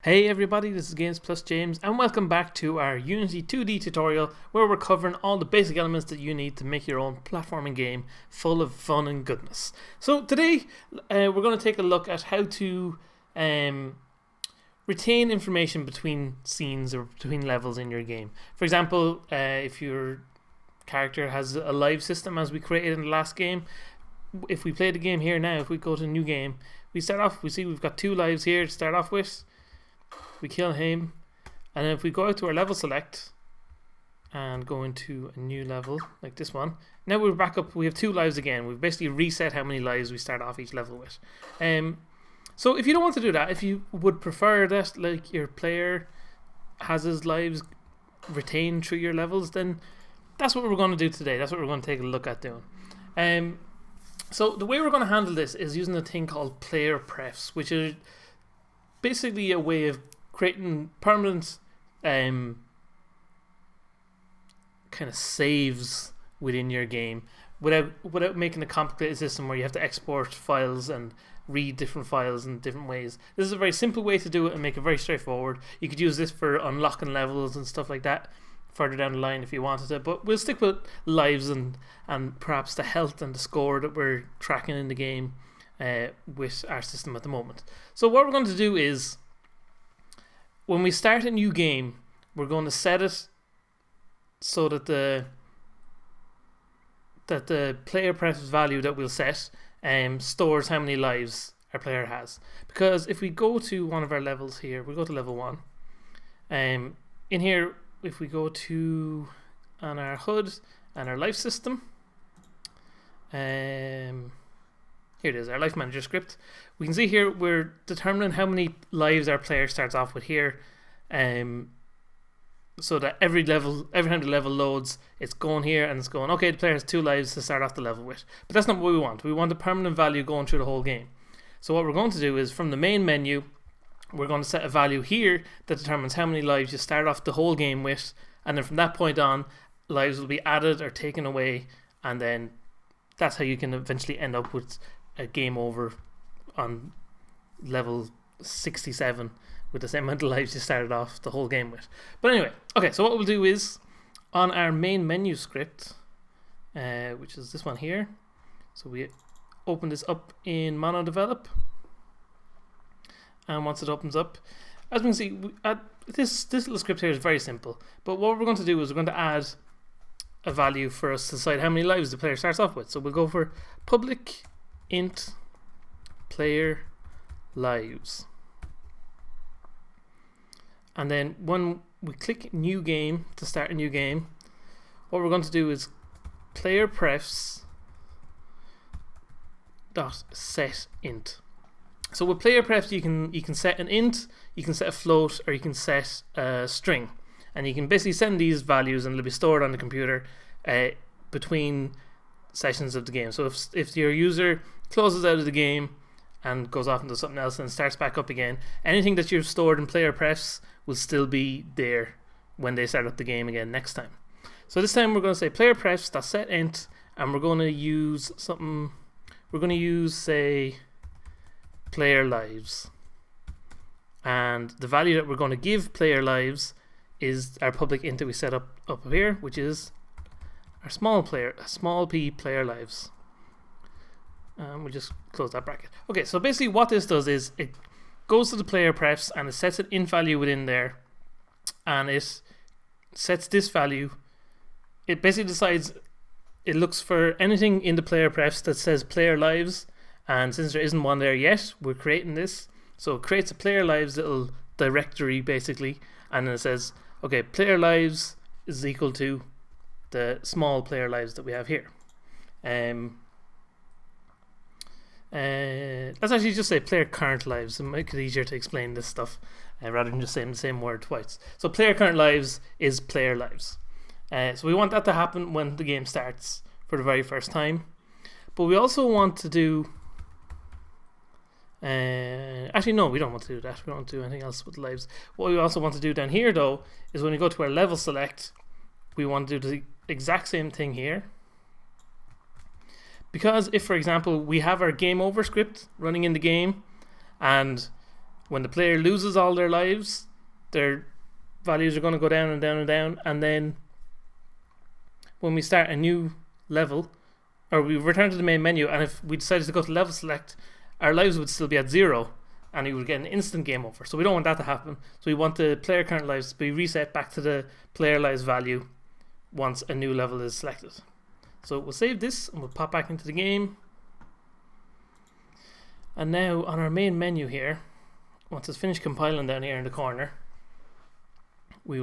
Hey everybody, this is Games Plus James and welcome back to our Unity2D tutorial where we're covering all the basic elements that you need to make your own platforming game full of fun and goodness. So today we're going to take a look at how to retain information between scenes or between levels in your game. For example, if your character has a live system as we created in the last game, if we play the game here now, if we go to a new game, we start off, we see we've got 2 lives here to start off with. We kill him, and if we go out to our level select and go into a new level like this one, now we're back up, we have 2 lives again. We've basically reset how many lives we start off each level with. So if you don't want to do that, if you would prefer that like your player has his lives retained through your levels, then that's what we're going to do today. That's what we're going to take a look at doing. So the way we're going to handle this is using a thing called player prefs, which is basically a way of creating permanent kind of saves within your game without making a complicated system where you have to export files and read different files in different ways. This is a very simple way to do it and make it very straightforward. You could use this for unlocking levels and stuff like that further down the line if you wanted to, but we'll stick with lives and perhaps the health and the score that we're tracking in the game with our system at the moment. So what we're going to do is, when we start a new game, we're going to set it so that the player prefs value that we'll set stores how many lives our player has. Because if we go to one of our levels here, we go to level 1. In here, if we go to on our HUD and our life system, here it is, our life manager script. We can see here we're determining how many lives our player starts off with here, so that every time the level loads, it's going here and it's going, okay, the player has 2 lives to start off the level with. But that's not what we want. We want a permanent value going through the whole game. So what we're going to do is, from the main menu, we're going to set a value here that determines how many lives you start off the whole game with, and then from that point on, lives will be added or taken away, and then that's how you can eventually end up with a game over on level 67 with the same amount of lives you started off the whole game with. But anyway, okay, so what we'll do is, on our main menu script, which is this one here, so we open this up in Mono Develop, and once it opens up, as we can see, this little script here is very simple, but what we're going to do is we're going to add a value for us to decide how many lives the player starts off with. So we'll go for public int player lives, and then when we click new game to start a new game, what we're going to do is player prefs dot set int. So with player prefs, you can set an int, you can set a float, or you can set a string, and you can basically send these values and they'll be stored on the computer between sessions of the game. So if your user closes out of the game and goes off into something else and starts back up again, anything that you've stored in player prefs will still be there when they start up the game again next time. So this time we're going to say player prefs dot set int, and we're going to use something. We're going to use, say, player lives, and the value that we're going to give player lives is our public int that we set up here, which is our small p player lives. We'll just close that bracket. Okay, so basically what this does is it goes to the player prefs and it sets an int value within there, and it sets this value. It basically decides, it looks for anything in the player prefs that says player lives, and since there isn't one there yet, we're creating this. So it creates a player lives little directory basically, and then it says, okay, player lives is equal to the small player lives that we have here. Let's actually just say player current lives. It make it easier to explain this stuff rather than just saying the same word twice. So player current lives is player lives. So we want that to happen when the game starts for the very first time. But we also want to do... actually, no, we don't want to do that. We don't want to do anything else with lives. What we also want to do down here, though, is when we go to our level select, we want to do the exact same thing here. Because if, for example, we have our game over script running in the game, and when the player loses all their lives, their values are going to go down and down and down, and then when we start a new level, or we return to the main menu, and if we decided to go to level select, our lives would still be at 0, and we would get an instant game over. So we don't want that to happen. So we want the player current lives to be reset back to the player lives value once a new level is selected. So we'll save this and we'll pop back into the game. And now on our main menu here, once it's finished compiling down here in the corner, we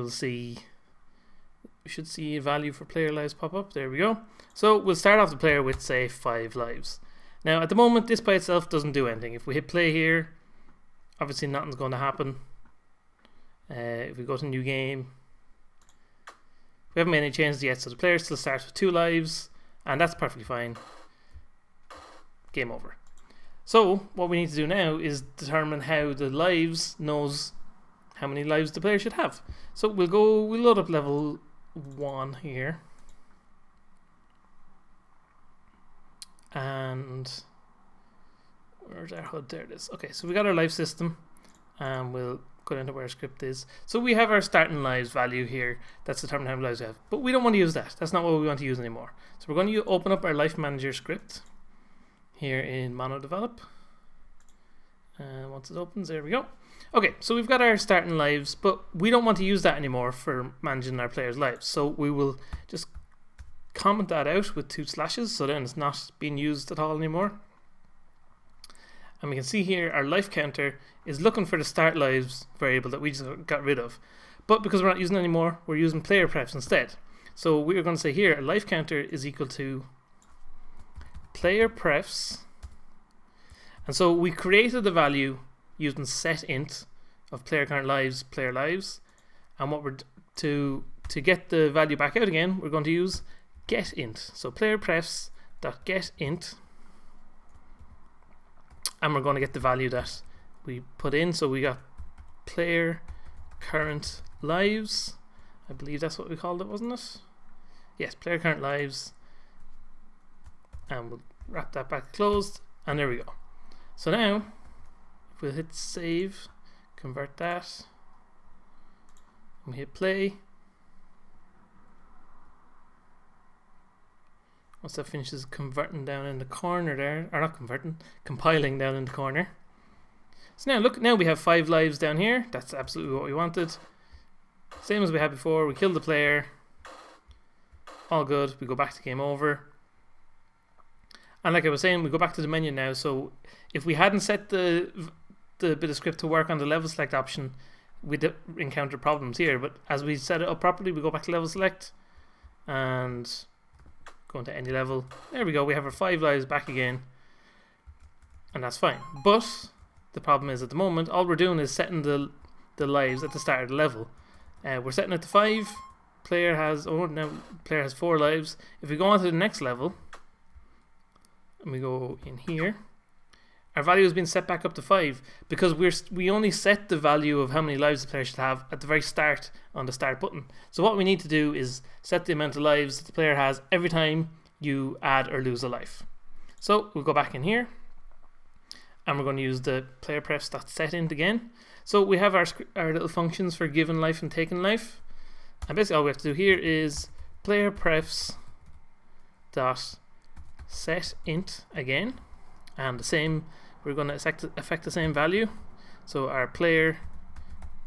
should see a value for player lives pop up. There we go. So we'll start off the player with, say, 5 lives. Now at the moment this by itself doesn't do anything. If we hit play here, obviously nothing's going to happen. If we go to new game, we haven't made any changes yet, so the player still starts with 2 lives, and that's perfectly fine. Game over. So what we need to do now is determine how the lives knows how many lives the player should have. So we'll load up level 1 here, and where's our HUD? There it is. Okay, so we got our life system, and we'll go into where our script is. So we have our starting lives value here that's determined how many lives we have, but we don't want to use that. That's not what we want to use anymore. So we're going to open up our life manager script here in mono develop, and once it opens, there we go. Okay, so we've got our starting lives, but we don't want to use that anymore for managing our players' lives. So we will just comment that out with 2 slashes, so then it's not being used at all anymore. And we can see here our life counter is looking for the start lives variable that we just got rid of. But because we're not using it anymore, we're using player prefs instead. So we're going to say here a life counter is equal to player prefs. And so we created the value using set int of player current lives, player lives. And what we're to get the value back out again, we're going to use get int. So player prefs dot get int, and we're going to get the value that we put in. So we got player current lives, I believe that's what we called it, wasn't it? Yes, player current lives, and we'll wrap that back closed, and there we go. So now if we'll hit save, convert that, and we hit play, once that finishes converting down in the corner there, or not converting, compiling down in the corner. So now look, now we have 5 lives down here. That's absolutely what we wanted. Same as we had before, we killed the player. All good, we go back to game over. And like I was saying, we go back to the menu now, so if we hadn't set the bit of script to work on the level select option, we'd encounter problems here. But as we set it up properly, we go back to level select and go into any level. There we go, we have our 5 lives back again, and that's fine. But the problem is at the moment all we're doing is setting the lives at the start of the level. We're setting it to 5. Player has player has 4 lives. If we go on to the next level and we go in here, our value has been set back up to 5 because we only set the value of how many lives the player should have at the very start on the start button. So what we need to do is set the amount of lives that the player has every time you add or lose a life. So we'll go back in here, and we're going to use the player prefs.setInt again. So we have our little functions for given life and taken life, and basically all we have to do here is player prefs.setInt again, and the same, we're going to affect the same value. So our player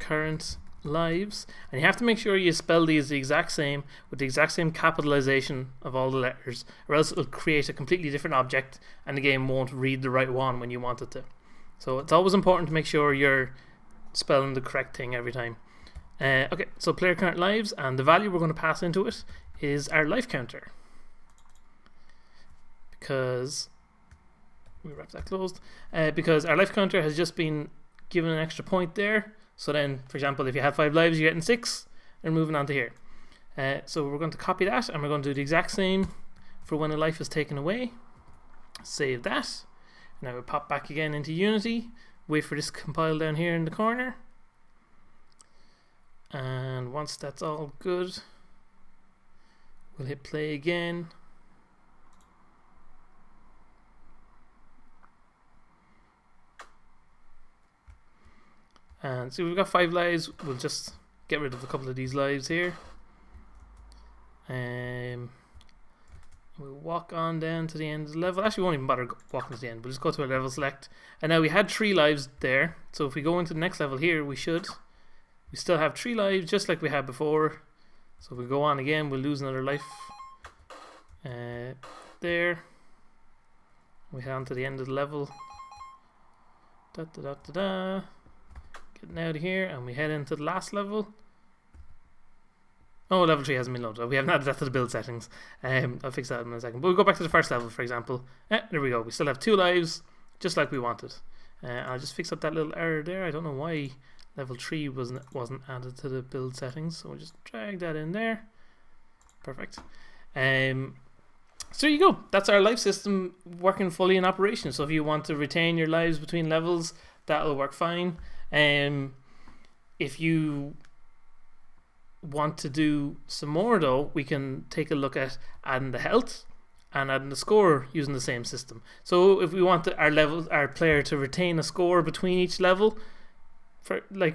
current lives, and you have to make sure you spell these the exact same with the exact same capitalization of all the letters, or else it'll create a completely different object and the game won't read the right one when you want it to. So it's always important to make sure you're spelling the correct thing every time. Okay, so player current lives, and the value we're going to pass into it is our life counter, because we wrap that closed, because our life counter has just been given an extra point there. So then, for example, if you had 5 lives, you're getting 6, and moving on to here. So we're going to copy that, and we're going to do the exact same for when a life is taken away. Save that. Now we pop back again into Unity, wait for this to compile down here in the corner, and once that's all good, we'll hit play again. And so we've got 5 lives. We'll just get rid of a couple of these lives here. We'll walk on down to the end of the level. Actually, we won't even bother walking to the end. We'll just go to a level select. And now we had 3 lives there. So if we go into the next level here, we still have 3 lives just like we had before. So if we go on again, we'll lose another life. There. We head on to the end of the level. Getting out of here, and we head into the last level. Oh, level 3 hasn't been loaded. We haven't added that to the build settings. I'll fix that in a second. But we'll go back to the first level, for example. There we go. We still have 2 lives, just like we wanted. I'll just fix up that little error there. I don't know why level 3 wasn't added to the build settings. So we'll just drag that in there. Perfect. So there you go. That's our life system working fully in operation. So if you want to retain your lives between levels, that'll work fine. If you want to do some more though, we can take a look at adding the health and adding the score using the same system. So if we want our player to retain a score between each level,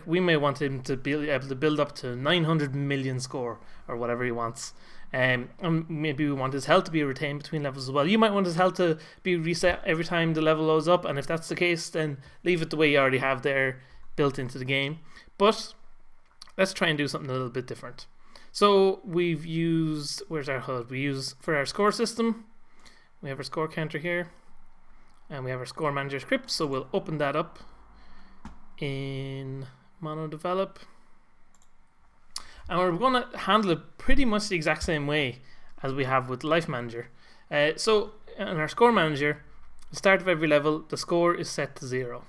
we may want him to be able to build up to 900 million score or whatever he wants. And maybe we want his health to be retained between levels as well. You might want his health to be reset every time the level loads up, and if that's the case, then leave it the way you already have there built into the game. But let's try and do something a little bit different. So we've used, where's our HUD? We use for our score system, we have our score counter here, and we have our score manager script. So we'll open that up in MonoDevelop. And we're going to handle it pretty much the exact same way as we have with Life Manager. So in our score manager, at the start of every level, the score is set to 0.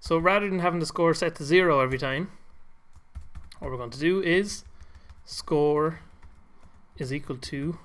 So rather than having the score set to 0 every time, what we're going to do is score is equal to